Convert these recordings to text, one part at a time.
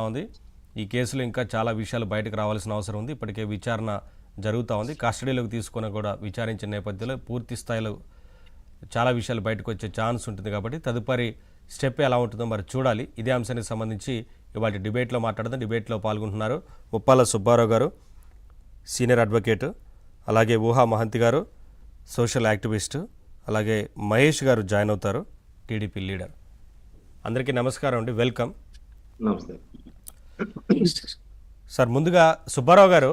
ఉంది. ఈ కేసులో ఇంకా చాలా విషయాలు బయటకు రావాల్సిన అవసరం ఉంది. ఇప్పటికే విచారణ జరుగుతూ ఉంది. కస్టడీలోకి తీసుకొని కూడా విచారించిన నేపథ్యంలో పూర్తి స్థాయిలో చాలా విషయాలు బయటకు వచ్చే ఛాన్స్ ఉంటుంది. కాబట్టి తదుపరి స్టెప్ ఎలా ఉంటుందో మరి చూడాలి. ఇదే అంశానికి సంబంధించి ఇవాళ డిబేట్లో మాట్లాడదాం. డిబేట్లో పాల్గొంటున్నారు ఉప్పాల సుబ్బారావు గారు, సీనియర్ అడ్వకేట్, అలాగే ఊహా మహంతి గారు, సోషల్ యాక్టివిస్టు, అలాగే మహేష్ గారు జాయిన్ అవుతారు, టీడీపీ లీడర్. అందరికీ నమస్కారం అండి, వెల్కమ్. నమస్తే సార్, ముందుగా సుబ్బారావు గారు,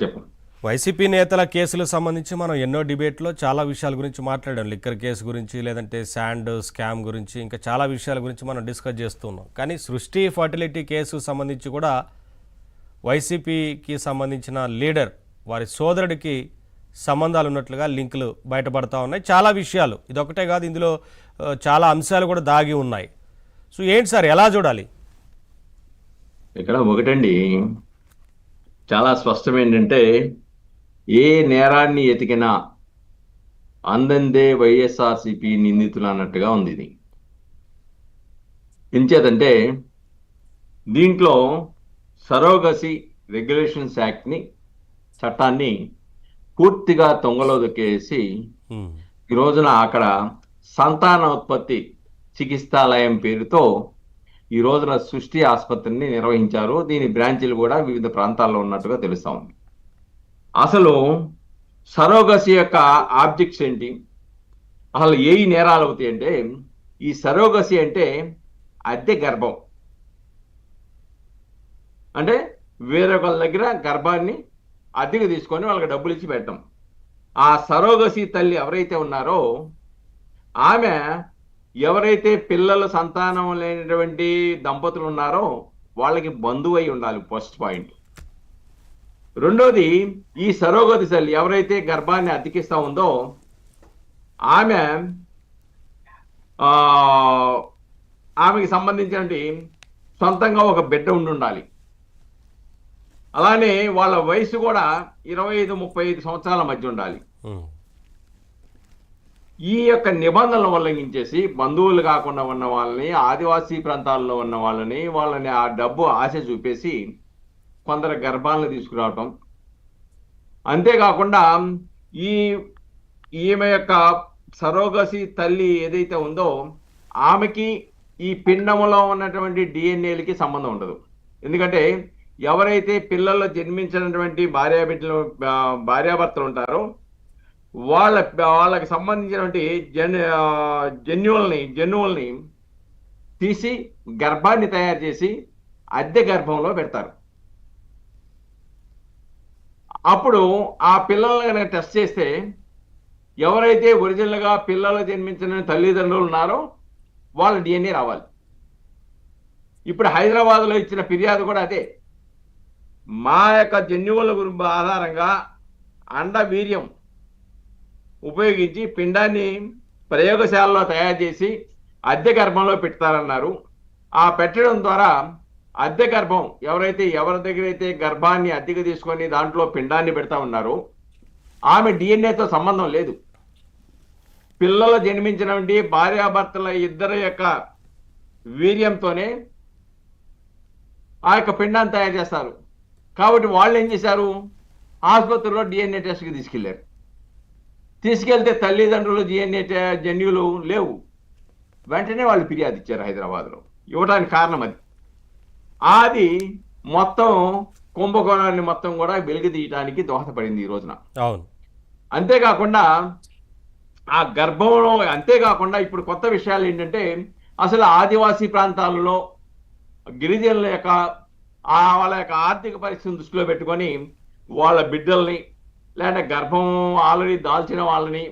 చెప్పండి. వైసీపీ నేతల కేసులకు సంబంధించి మనం ఎన్నో డిబేట్లో చాలా విషయాల గురించి మాట్లాడాం. లిక్కర్ కేసు గురించి, లేదంటే శాండ్ స్కామ్ గురించి, ఇంకా చాలా విషయాల గురించి మనం డిస్కస్ చేస్తున్నాం. కానీ సృష్టి ఫర్టిలిటీ కేసుకు సంబంధించి కూడా వైసీపీకి సంబంధించిన లీడర్ వారి సోదరుడికి సంబంధాలు ఉన్నట్లుగా లింకులు బయటపడతా ఉన్నాయి. చాలా విషయాలు, ఇదొకటే కాదు, ఇందులో చాలా అంశాలు కూడా దాగి ఉన్నాయి. సో ఏంటి సార్, ఎలా చూడాలి? ఇక్కడ ఒకటండి, చాలా స్పష్టం ఏంటంటే, ఏ నేరాన్ని ఎతికినా అందందే వైఎస్ఆర్సీపీ నిందితులు అన్నట్టుగా ఉంది ఇది. ఎంచేతంటే దీంట్లో సరోగసి రెగ్యులేషన్స్ యాక్ట్ని, చట్టాన్ని పూర్తిగా తొంగలో దొక్కేసి ఈ రోజున అక్కడ సంతానోత్పత్తి చికిత్సాలయం పేరుతో ఈ రోజున సృష్టి ఆసుపత్రిని నిర్వహించారు. దీని బ్రాంచీలు కూడా వివిధ ప్రాంతాల్లో ఉన్నట్టుగా తెలుస్తా ఉంది. అసలు సరోగసి యొక్క ఆబ్జెక్ట్స్ ఏంటి, అసలు ఏ నేరాలు అవుతాయి అంటే, ఈ సరోగసి అంటే అద్దె గర్భం. అంటే వేరొకళ్ళ దగ్గర గర్భాన్ని అద్దెకు తీసుకొని వాళ్ళకి డబ్బులు ఇచ్చి పెట్టడం. ఆ సరోగసి తల్లి ఎవరైతే ఉన్నారో ఆమె ఎవరైతే పిల్లల సంతానం లేనటువంటి దంపతులు ఉన్నారో వాళ్ళకి బంధువు అయి ఉండాలి, ఫస్ట్ పాయింట్. రెండోది, ఈ సరోగతి తల్లి ఎవరైతే గర్భాన్ని అద్దెకిస్తా ఉందో ఆమెకి సంబంధించినటువంటి సొంతంగా ఒక బిడ్డ ఉండాలి. అలానే వాళ్ళ వయసు కూడా 25-35 సంవత్సరాల మధ్య ఉండాలి. ఈ యొక్క నిబంధనలు ఉల్లంఘించేసి బంధువులు కాకుండా ఉన్న వాళ్ళని, ఆదివాసీ ప్రాంతాల్లో ఉన్న వాళ్ళని ఆ డబ్బు ఆశ చూపేసి కొందరు గర్భాలను తీసుకురావటం. అంతేకాకుండా ఈమె యొక్క సరోగసి తల్లి ఏదైతే ఉందో ఆమెకి ఈ పిండములో ఉన్నటువంటి డిఎన్ఏలకి సంబంధం ఉండదు. ఎందుకంటే ఎవరైతే పిల్లల్లో జన్మించినటువంటి భార్యాభర్తలు ఉంటారో వాళ్ళకి సంబంధించినటువంటి జన్యువుల్ని తీసి గర్భాన్ని తయారు చేసి అద్దె గర్భంలో పెడతారు. అప్పుడు ఆ పిల్లల్ని కనుక టెస్ట్ చేస్తే ఎవరైతే ఒరిజినల్గా పిల్లలు జన్మించిన తల్లిదండ్రులు ఉన్నారో వాళ్ళ డిఎన్ఏ రావాలి. ఇప్పుడు హైదరాబాద్లో ఇచ్చిన ఫిర్యాదు కూడా అదే. మా యొక్క జన్యువుల ఆధారంగా అండవీర్యం ఉపయోగించి పిండాన్ని ప్రయోగశాలలో తయారు చేసి అద్దె గర్భంలో పెడతారన్నారు. ఆ పెట్టడం ద్వారా అద్దె గర్భం ఎవరి దగ్గర అయితే గర్భాన్ని అద్దెకు తీసుకొని దాంట్లో పిండాన్ని పెడతా ఉన్నారో ఆమె డిఎన్ఏతో సంబంధం లేదు. పిల్లలు జన్మించినటువంటి భార్యాభర్తల ఇద్దరి యొక్క వీర్యంతోనే ఆ యొక్క పిండాన్ని తయారు చేస్తారు. కాబట్టి వాళ్ళు ఏం చేశారు, ఆసుపత్రిలో డిఎన్ఏ టెస్ట్కి తీసుకెళ్లారు. తీసుకెళ్తే తల్లిదండ్రులు జన్యువులు లేవు. వెంటనే వాళ్ళు ఫిర్యాదు ఇచ్చారు హైదరాబాద్లో. ఇవ్వడానికి కారణం అది మొత్తం కుంభకోణాన్ని మొత్తం కూడా వెలికి తీయడానికి దోహదపడింది ఈ రోజున. అవును. అంతేకాకుండా ఆ గర్భంలో, అంతేకాకుండా ఇప్పుడు కొత్త విషయాలు ఏంటంటే, అసలు ఆదివాసీ ప్రాంతాలలో గిరిజనుల యొక్క వాళ్ళ యొక్క ఆర్థిక పరిస్థితిని దృష్టిలో పెట్టుకొని వాళ్ళ బిడ్డల్ని లేదంటే గర్భం ఆల్రెడీ దాల్చిన వాళ్ళని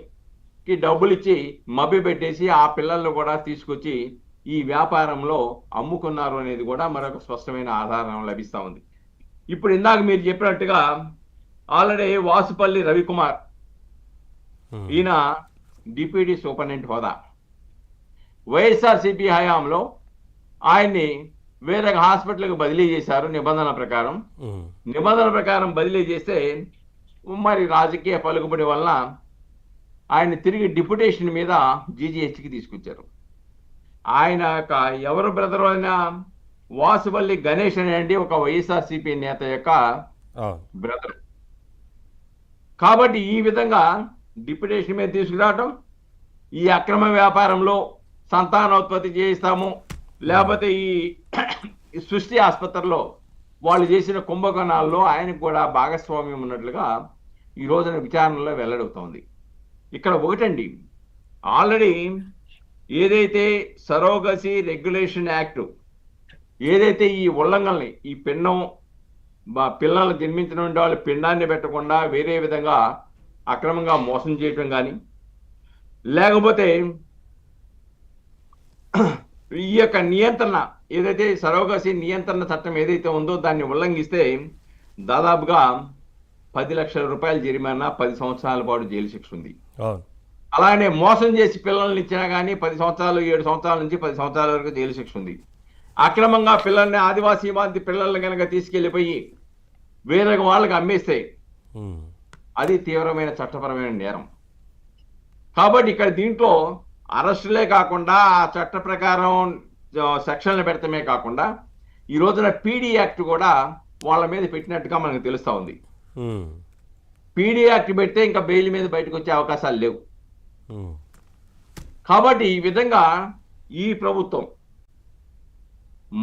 డబ్బులు ఇచ్చి మభ్య పెట్టేసి ఆ పిల్లల్ని కూడా తీసుకొచ్చి ఈ వ్యాపారంలో అమ్ముకున్నారు అనేది కూడా మరొక స్పష్టమైన ఆధారం లభిస్తూ ఉంది. ఇప్పుడు ఇందాక మీరు చెప్పినట్టుగా ఆల్రెడీ వాసుపల్లి రవికుమార్, ఈయన డిప్యూటీ సూపరింటెండెంట్ హోదా, వైఎస్ఆర్సీపీ హయాంలో ఆయన్ని వేరే హాస్పిటల్కి బదిలీ చేశారు. నిబంధనల ప్రకారం బదిలీ చేస్తే మరి రాజకీయ పలుకుబడి వలన ఆయన్ని తిరిగి డిప్యుటేషన్ మీద జీజీహెచ్కి తీసుకొచ్చారు. ఆయన ఎవరు బ్రదర్ అయినా వాసుపల్లి గణేష్ అనేటి ఒక వైఎస్ఆర్సీపీ నేత యొక్క అవును. బ్రదర్. కాబట్టి ఈ విధంగా డిప్యుటేషన్ మీద తీసుకురావటం, ఈ అక్రమ వ్యాపారంలో సంతానోత్పత్తి చేయిస్తాము, లేకపోతే ఈ సృష్టి ఆసుపత్రిలో వాళ్ళు చేసిన కుంభకోణాల్లో ఆయనకు కూడా భాగస్వామ్యం ఉన్నట్లుగా ఈ రోజున విచారణలో వెల్లడవుతోంది. ఇక్కడ ఒకటండి, ఆల్రెడీ ఏదైతే సరోగసీ రెగ్యులేషన్ యాక్ట్ ఏదైతే ఈ ఉల్లంఘనని, ఈ పిండం పిల్లలు జన్మించిన వాళ్ళు పిండాన్ని పెట్టకుండా వేరే విధంగా అక్రమంగా మోసం చేయటం కానీ, లేకపోతే ఈ యొక్క నియంత్రణ ఏదైతే సరోగసీ నియంత్రణ చట్టం ఏదైతే ఉందో దాన్ని ఉల్లంఘిస్తే దాదాపుగా 10 లక్షల రూపాయల జరిమానా, 10 సంవత్సరాల పాటు జైలు శిక్ష ఉంది. అవును. అలానే మోసం చేసి పిల్లల్ని ఇచ్చినా కానీ 10 సంవత్సరాలు, 7 సంవత్సరాల నుంచి 10 సంవత్సరాల వరకు జైలు శిక్ష ఉంది. అక్రమంగా పిల్లల్ని, ఆదివాసీ మాది పిల్లల్ని కనుక తీసుకెళ్లిపోయి వేరే వాళ్ళకి అమ్మేస్తే ఉమ్. అది తీవ్రమైన చట్టపరమైన నేరం. కాబట్టి ఇక్కడ దీంట్లో అరెస్టులే కాకుండా ఆ చట్ట ప్రకారం సెక్షన్లు పెడతామే కాకుండా ఈ రోజున పీడీ యాక్ట్ కూడా వాళ్ళ మీద పెట్టినట్టుగా మనకు తెలుస్తా ఉంది. ఉమ్. పీడీ యాక్ట్ పెడితే ఇంకా బెయిల్ మీద బయటకు వచ్చే అవకాశాలు లేవు. ఉమ్. కాబట్టి ఈ విధంగా ఈ ప్రభుత్వం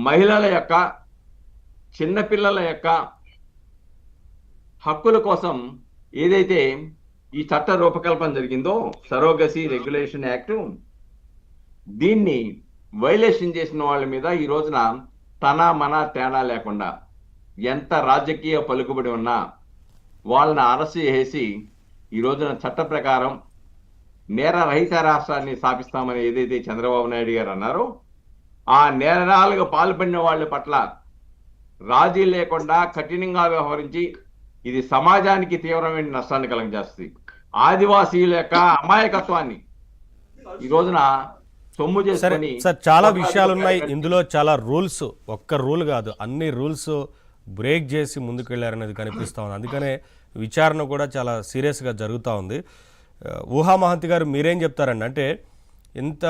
మహిళల యొక్క, చిన్నపిల్లల యొక్క హక్కుల కోసం ఏదైతే ఈ చట్ట రూపకల్పన జరిగిందో సరోగసీ రెగ్యులేషన్ యాక్ట్, దీన్ని వైలేషన్ చేసిన వాళ్ళ మీద ఈ రోజున తన మన తేడా లేకుండా ఎంత రాజకీయ పలుకుబడి ఉన్నా వాళ్ళని అరెస్ట్ చేసి ఈ రోజున చట్ట ప్రకారం నేర రహిత రాష్ట్రాన్ని స్థాపిస్తామని ఏదైతే చంద్రబాబు నాయుడు గారు అన్నారో, ఆ నేరాలకు పాల్పడిన వాళ్ళ పట్ల రాజీ లేకుండా కఠినంగా వ్యవహరించి ఇది సమాజానికి తీవ్రమైన నష్టాన్ని కలుగజేస్తుంది. ఆదివాసీల యొక్క అమాయకత్వాన్ని ఈ రోజున సొమ్ము సరే చేసుకొని సార్, చాలా విషయాలు ఉన్నాయి ఇందులో, చాలా రూల్స్, ఒక్క రూల్ కాదు అన్ని రూల్స్ బ్రేక్ చేసి ముందుకు వెళ్ళారనేది కనిపిస్తూ ఉంది. అందుకనే విచారణ కూడా చాలా సీరియస్గా జరుగుతూ ఉంది. ఊహా మహంతి గారు, మీరేం చెప్తారండి? అంటే ఇంత